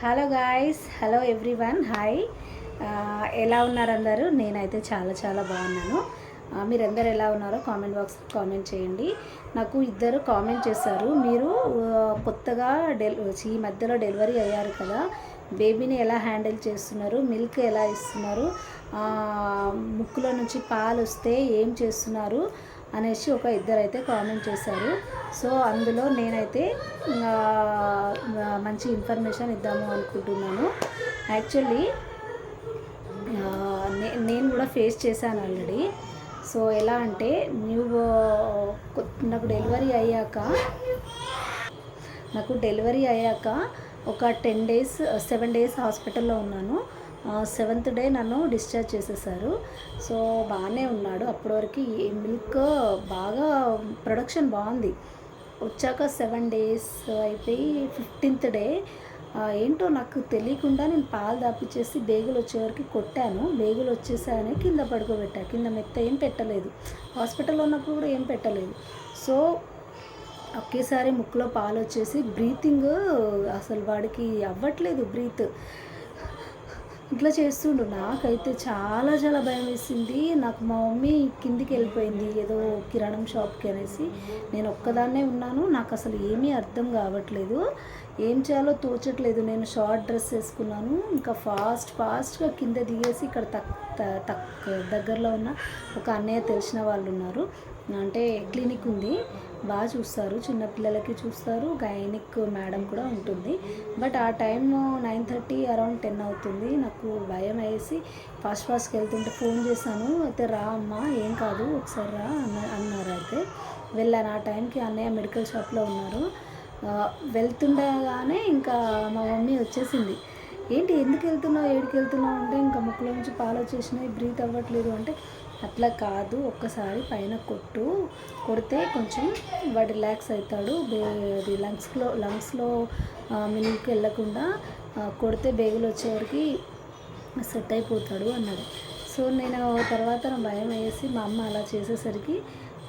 Hello guys, hello everyone, hi. ఎలా ఉన్నారు అందరూ? నేనైతే చాలా చాలా బాగున్నాను. మీరందరూ ఎలా ఉన్నారో కామెంట్ బాక్స్ కామెంట్ చేయండి. నాకు ఇద్దరు కామెంట్ చేశారు, మీరు కొత్తగా ఈ మధ్యలో డెలివరీ అయ్యారు కదా, బేబీని ఎలా హ్యాండిల్ చేస్తున్నారు, మిల్క్ ఎలా ఇస్తున్నారు, ముక్కులో నుంచి పాలు వస్తే ఏం చేస్తున్నారు అనేసి ఒక ఇద్దరైతే కామెంట్ చేశారు. సో అందులో నేనైతే మంచి ఇన్ఫర్మేషన్ ఇద్దాము అనుకుంటున్నాను. యాక్చువల్లీ నేను కూడా ఫేస్ చేశాను ఆల్రెడీ. సో ఎలా అంటే, నాకు డెలివరీ అయ్యాక ఒక 10 days 7 days హాస్పిటల్లో ఉన్నాను. 7th day నన్ను డిశ్చార్జ్ చేసేసారు. సో బాగానే ఉన్నాడు అప్పటి వరకు. మిల్క్ బాగా ప్రొడక్షన్ బాగుంది. వచ్చాక 7 days అయిపోయి 15th day ఏంటో నాకు తెలియకుండా నేను పాలు దాపిచ్చేసి బేగులు వచ్చేవరకు కొట్టాను. బేగులు వచ్చేసాయని కింద పడుకోబెట్టా. కింద మెత్త ఏం పెట్టలేదు, హాస్పిటల్లో ఉన్నప్పుడు కూడా ఏం పెట్టలేదు. సో ఒకేసారి ముక్కులో పాలు వచ్చేసి బ్రీతింగ్ అసలు వాడికి అవ్వట్లేదు. ఇట్లా చేస్తుండు. నాకైతే చాలా చాలా భయం వేసింది. నాకు మా మమ్మీ కిందికి వెళ్ళిపోయింది ఏదో కిరాణం షాప్కి అనేసి. నేను ఒక్కదాన్నే ఉన్నాను. నాకు అసలు ఏమీ అర్థం కావట్లేదు, ఏం చేయాలో తోచట్లేదు. నేను షార్ట్ డ్రెస్ వేసుకున్నాను. ఇంకా ఫాస్ట్గా కింద దిగేసి ఇక్కడ దగ్గరలో ఉన్న ఒక అన్నయ్య తెలిసిన వాళ్ళు ఉన్నారు, అంటే క్లినిక్ ఉంది, బాగా చూస్తారు, చిన్నపిల్లలకి చూస్తారు, గైనిక్ మేడం కూడా ఉంటుంది. బట్ ఆ టైం 9:30 అరౌండ్ 10 అవుతుంది. నాకు భయం వేసి ఫాస్ట్గా వెళ్తుంటే ఫోన్ చేశాను. అయితే రా అమ్మా, ఏం కాదు, ఒకసారి రా అన్నారు. అయితే వెళ్ళాను. ఆ టైంకి అన్నయ్య మెడికల్ షాప్లో ఉన్నారు. వెళ్తుండగానే ఇంకా మా మమ్మీ వచ్చేసింది. ఏంటి, ఎందుకు వెళ్తున్నావు, ఏడికి వెళ్తున్నావు అంటే, ఇంకా ముక్కులో నుంచి పాలు వచ్చేసినాయి, బ్రీత్ అవ్వట్లేదు అంటే, అట్లా కాదు, ఒక్కసారి పైన కొడితే కొంచెం వాడు రిలాక్స్ అవుతాడు, అది లంగ్స్లో మిల్క్ వెళ్ళకుండా కొడితే బేగులు వచ్చేవరకు సెట్ అయిపోతాడు అన్నాడు. సో నేను తర్వాత నా భయం వేసి మా అమ్మ అలా చేసేసరికి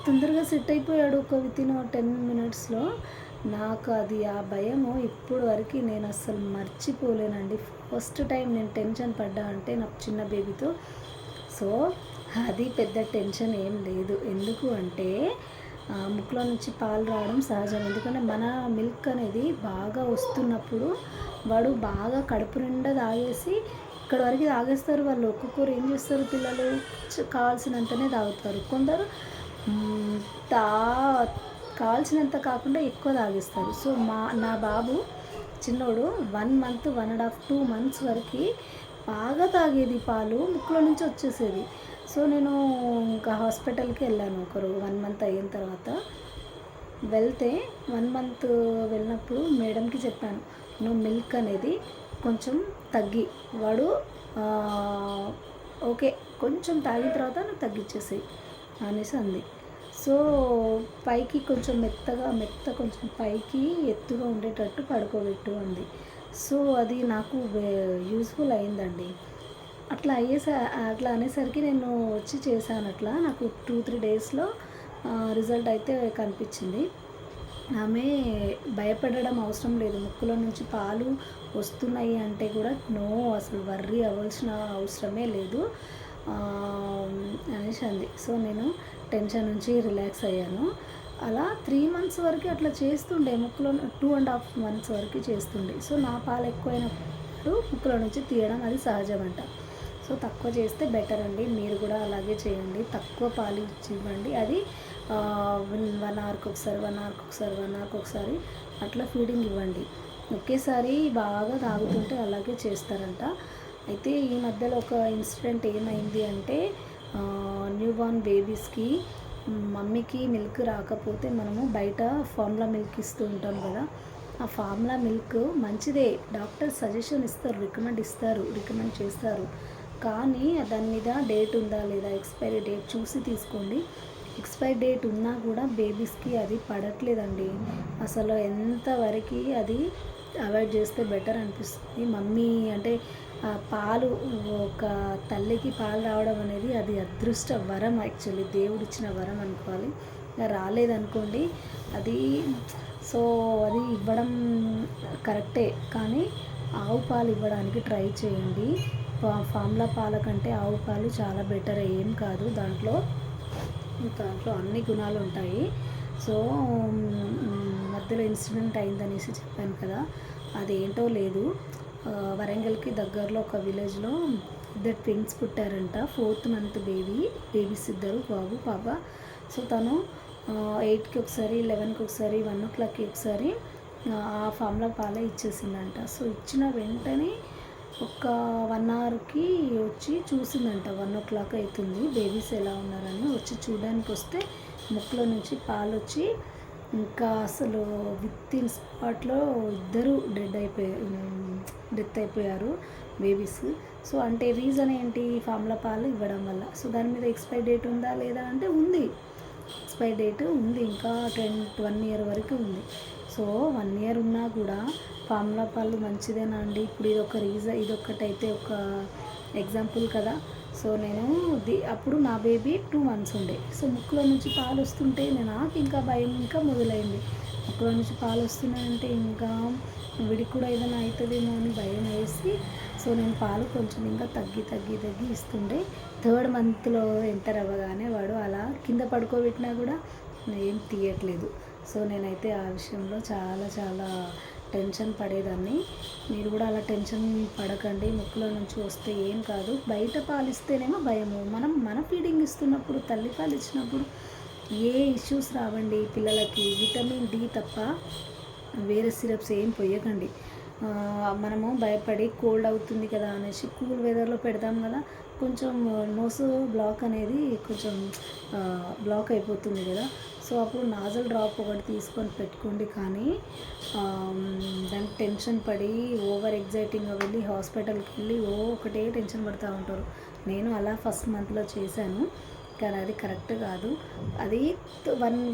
తొందరగా సెట్ అయిపోయాడు ఒక వితిన్ 10 minutesలో. నాకు అది ఆ భయము ఇప్పుడు వరకు నేను అస్సలు మర్చిపోలేనండి. ఫస్ట్ టైం నేను టెన్షన్ పడ్డా అంటే నా చిన్న బేబీతో. సో అది పెద్ద టెన్షన్ ఏం లేదు. ఎందుకు అంటే ముక్కులో నుంచి పాలు రావడం సహజం. ఎందుకంటే మన మిల్క్ అనేది బాగా వస్తున్నప్పుడు వాడు బాగా కడుపు నిండా తాగేసి ఇక్కడ వరకు తాగేస్తారు వాళ్ళు. ఒక్కొక్కరు ఏం చేస్తారు, పిల్లలు కావాల్సినంతనే తాగుతారు, కొందరు కావాల్సినంత కాకుండా ఎక్కువ తాగేస్తారు. సో నా బాబు చిన్నోడు 1 month 1.5 2 months వరకు బాగా తాగేది, పాలు ముక్కులో నుంచి వచ్చేసేది. సో నేను ఇంకా హాస్పిటల్కి వెళ్ళాను ఒకరు 1 month అయిన తర్వాత. వెళ్తే 1 month వెళ్ళినప్పుడు మేడంకి చెప్పాను, నువ్వు మిల్క్ అనేది కొంచెం తగ్గి, వాడు ఓకే కొంచెం తాగిన తర్వాత నువ్వు తగ్గించేసేయి అనేసి అంది. సో పైకి కొంచెం కొంచెం పైకి ఎత్తుగా ఉండేటట్టు పడుకోబెట్టు అంది. సో అది నాకు యూస్ఫుల్ అయిందండి. అట్లా అనేసరికి నేను వచ్చి చేశాను. అట్లా నాకు 2-3 daysలో రిజల్ట్ అయితే కనిపించింది. ఆమె భయపడడం అవసరం లేదు. ముక్కులో నుంచి పాలు వస్తున్నాయి అంటే కూడా అసలు వర్రీ అవ్వాల్సిన అవసరమే లేదు అనేసి అంది. సో నేను టెన్షన్ నుంచి రిలాక్స్ అయ్యాను. అలా 3 months వరకు అట్లా చేస్తుండే, ముక్కులో 2.5 months వరకు చేస్తుండే. సో నా పాలు ఎక్కువైనప్పుడు ముక్కులో నుంచి తీయడం అది సహజమంట. సో తక్కువ చేస్తే బెటర్ అండి. మీరు కూడా అలాగే చేయండి, తక్కువ పాలు ఇచ్చి ఇవ్వండి. అది 1 hourకి ఒకసారి 1 hourకి ఒకసారి అట్లా ఫీడింగ్ ఇవ్వండి. ఒకేసారి బాగా తాగుతుంటే అలాగే చేస్తారంట. అయితే ఈ మధ్యలో ఒక ఇన్సిడెంట్ ఏమైంది అంటే, న్యూబార్న్ బేబీస్కి మమ్మీకి మిల్క్ రాకపోతే మనము బయట ఫార్ములా మిల్క్ ఇస్తూ ఉంటాం కదా, ఆ ఫార్ములా మిల్క్ మంచిదే, డాక్టర్ సజెషన్ ఇస్తారు, రికమెండ్ చేస్తారు. కానీ దాని మీద డేట్ ఉందా లేదా, ఎక్స్పైరీ డేట్ చూసి తీసుకోండి. ఎక్స్పైరీ డేట్ ఉన్నా కూడా బేబీస్కి అది పడట్లేదండి. అసలు ఎంతవరకు అది అవాయిడ్ చేస్తే బెటర్ అనిపిస్తుంది. మమ్మీ అంటే పాలు, ఒక తల్లికి పాలు రావడం అనేది అది అదృష్ట వరం, యాక్చువల్లీ దేవుడిచ్చిన వరం అనుకోవాలి. రాలేదనుకోండి అది. సో అది ఇవ్వడం కరెక్టే, కానీ ఆవు పాలు ఇవ్వడానికి ట్రై చేయండి. ఫార్ములా పాల కంటే ఆవు పాలు చాలా బెటర్, ఏం కాదు. దాంట్లో అన్ని గుణాలు ఉంటాయి. సో మధ్యలో ఇన్సిడెంట్ అయిందనేసి చెప్పాను కదా, అదేంటో లేదు. వరంగల్కి దగ్గరలో ఒక విలేజ్లో ఇద్దరు ట్విన్స్ పుట్టారంట. 4th మంత్ బేబీస్ ఇద్దరు, బాబు పాప. సో తను 8కి ఒకసారి, 11కి ఒకసారి, 1 o'clockకి ఒకసారి ఆ ఫార్ములా పాలే ఇచ్చేసిందంట. సో ఇచ్చిన వెంటనే ఒక 1 hourకి వచ్చి చూసిందంట. 1 o'clock అవుతుంది, బేబీస్ ఎలా ఉన్నారని వచ్చి చూడడానికి వస్తే ముక్కులో నుంచి పాలు వచ్చి ఇంకా అసలు విత్ ఇన్ స్పాట్లో ఇద్దరు డెత్ అయిపోయారు బేబీస్. సో అంటే రీజన్ ఏంటి? ఫార్ములా పాలు ఇవ్వడం వల్ల. సో దాని మీద ఎక్స్పైరీ డేట్ ఉందా లేదా అంటే ఉంది, ఎక్స్పైరీ డేట్ ఉంది, ఇంకా 1 year వరకు ఉంది. సో 1 year ఉన్నా కూడా ఫార్ములా పాలు మంచిదేనా అండి? ఇప్పుడు ఇదొక్కటైతే ఒక ఎగ్జాంపుల్ కదా. సో నేను అప్పుడు నా బేబీ 2 months ఉండే. సో ముక్కులో నుంచి పాలు వస్తుంటే నాకు ఇంకా భయం ఇంకా మొదలైంది. ముక్కులో నుంచి పాలు వస్తున్నాయంటే ఇంకా వీడికి కూడా ఏదైనా అవుతుందేమో అని భయం వేసి, సో నేను పాలు కొంచెం ఇంకా తగ్గి ఇస్తుండే. 3rd monthలో ఎంటర్ అవ్వగానే వాడు అలా కింద పడుకోబెట్టినా కూడా ఏం తీయట్లేదు. సో నేనైతే ఆ విషయంలో చాలా టెన్షన్ పడేదాన్ని. మీరు కూడా అలా టెన్షన్ పడకండి. ముక్కులో నుంచి వస్తే ఏం కాదు. బయట పాలు ఇస్తేనేమో భయము. మన ఫీడింగ్ ఇస్తున్నప్పుడు, తల్లి పాలు ఇచ్చినప్పుడు ఏ ఇష్యూస్ రావండి పిల్లలకి. విటమిన్ డి తప్ప వేరే సిరప్స్ ఏం పొయ్యకండి. మనము భయపడి కోల్డ్ అవుతుంది కదా అనేసి కూల్ వెదర్లో పెడతాం కదా, కొంచెం నోస్ బ్లాక్ అనేది కొంచెం బ్లాక్ అయిపోతుంది కదా. సో అప్పుడు నాజల్ డ్రాప్ ఒకటి తీసుకొని పెట్టుకోండి. కానీ దానికి టెన్షన్ పడి ఓవర్ ఎగ్జైటింగ్గా వెళ్ళి హాస్పిటల్కి వెళ్ళి ఒకటే టెన్షన్ పడుతూ ఉంటారు. నేను అలా 1st monthలో చేశాను, కానీ అది కరెక్ట్ కాదు. అది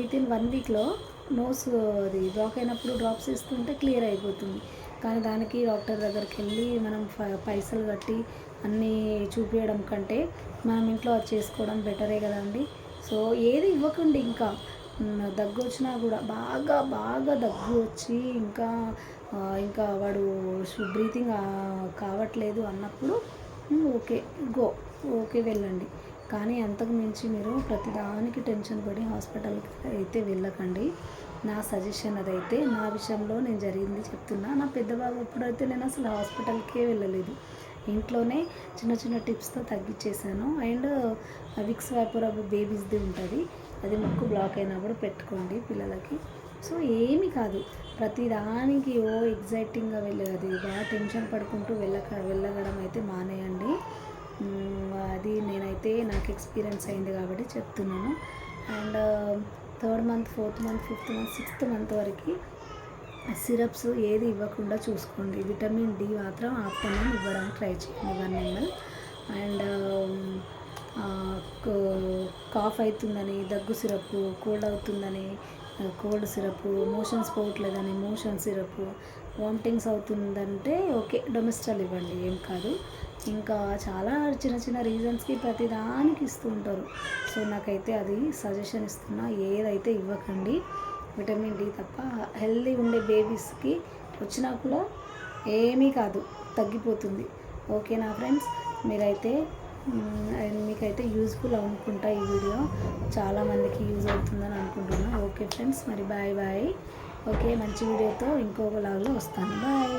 within 1 weekలో నోస్ అది బ్లాక్ అయినప్పుడు డ్రాప్స్ ఇస్తుంటే క్లియర్ అయిపోతుంది. కానీ దానికి డాక్టర్ దగ్గరికి వెళ్ళి మనం పైసలు కట్టి అన్నీ చూపించడం కంటే మనం ఇంట్లో అది చేసుకోవడం బెటరే కదండి. సో ఏది ఇవ్వకండి. దగ్గు వచ్చినా కూడా బాగా దగ్గు వచ్చి ఇంకా వాడు బ్రీతింగ్ కావట్లేదు అన్నప్పుడు ఓకే వెళ్ళండి. కానీ అంతకు మించి మీరు ప్రతిదానికి టెన్షన్ పడి హాస్పిటల్కి అయితే వెళ్ళకండి. నా సజెషన్ అదైతే. నా విషయంలో నేను జరిగింది చెప్తున్నా. నా పెద్ద బాబు అప్పుడైతే నేను అసలు హాస్పిటల్కే వెళ్ళలేదు, ఇంట్లోనే చిన్న టిప్స్తో తగ్గించేసాను. అండ్ విక్స్ వ్యాపోరబ్ బేబీస్ది ఉంటుంది, అది ముక్కు బ్లాక్ అయినప్పుడు పెట్టుకోండి పిల్లలకి. సో ఏమీ కాదు. ప్రతిదానికి ఎగ్జైటింగ్గా వెళ్ళేది, బాగా టెన్షన్ పడుకుంటూ వెళ్ళగడం అయితే మానేయండి. అది నేనైతే నాకు ఎక్స్పీరియన్స్ అయింది కాబట్టి చెప్తున్నాను. And 3rd month, 4th month, 5th month, 6th month వరకు సిరప్స్ ఏది ఇవ్వకుండా చూసుకోండి. విటమిన్ డి మాత్రం ఆఫ్టర్నూన్ ఇవ్వడానికి ట్రై చేయండి 1 ml. అండ్ కాఫ్ అవుతుందని దగ్గు సిరప్, కోల్డ్ అవుతుందని కోల్డ్ సిరప్, మోషన్స్ పోవట్లేదని మోషన్ సిరప్, వామిటింగ్స్ అవుతుందంటే డొమెస్టాల్ ఇవ్వండి, ఏం కాదు. ఇంకా చాలా చిన్న రీజన్స్కి ప్రతిదానికి ఇస్తూ ఉంటారు. సో నాకైతే అది సజెషన్ ఇస్తున్నా, ఏదైతే ఇవ్వకండి. విటమిన్ డి తప్ప. హెల్దీ ఉండే బేబీస్కి వచ్చినా కూడా ఏమీ కాదు, తగ్గిపోతుంది. ఓకేనా ఫ్రెండ్స్? మీకైతే యూజ్ఫుల్ అనుకుంటా ఈ వీడియో. చాలామందికి యూజ్ అవుతుందని అనుకుంటున్నాను. ఓకే ఫ్రెండ్స్, మరి బాయ్. ఓకే, మంచి వీడియోతో ఇంకొక లాగ్లో వస్తాను. బాయ్.